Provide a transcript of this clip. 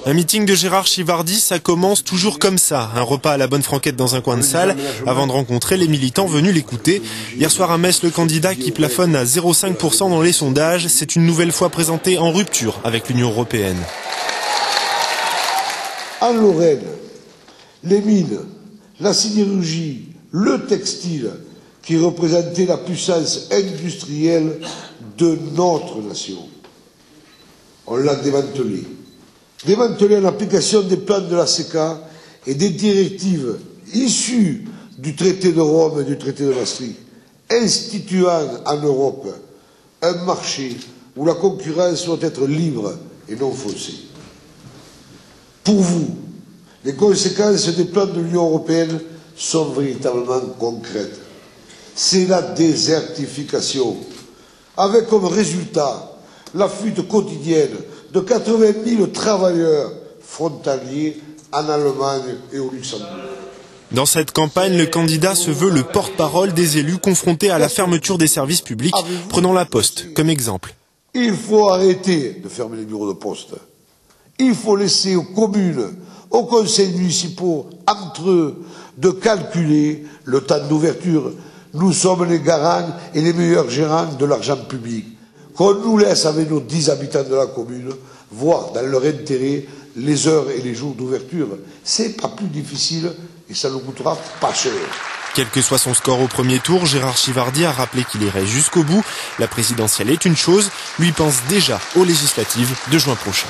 Un meeting de Gérard Chivardi, ça commence toujours comme ça. Un repas à la bonne franquette dans un coin de salle, avant de rencontrer les militants venus l'écouter. Hier soir à Metz, le candidat qui plafonne à 0,5% dans les sondages, s'est une nouvelle fois présenté en rupture avec l'Union européenne. En Lorraine, les mines, la sidérurgie, le textile, qui représentaient la puissance industrielle de notre nation, on l'a démantelé. Démantelé en application des plans de la CECA et des directives issues du traité de Rome et du traité de Maastricht, instituant en Europe un marché où la concurrence doit être libre et non faussée. Pour vous, les conséquences des plans de l'Union européenne sont véritablement concrètes. C'est la désertification, avec comme résultat la fuite quotidienne de 80 000 travailleurs frontaliers en Allemagne et au Luxembourg. Dans cette campagne, le candidat se veut le porte-parole des élus confrontés à la fermeture des services publics, prenant la Poste comme exemple. Il faut arrêter de fermer les bureaux de poste. Il faut laisser aux communes, aux conseils municipaux, entre eux, de calculer le temps d'ouverture. Nous sommes les garants et les meilleurs gérants de l'argent public. Qu'on nous laisse avec nos 10 habitants de la commune, voir dans leur intérêt les heures et les jours d'ouverture. C'est pas plus difficile et ça ne coûtera pas cher. Quel que soit son score au premier tour, Gérard Chivardi a rappelé qu'il irait jusqu'au bout. La présidentielle est une chose, lui pense déjà aux législatives de juin prochain.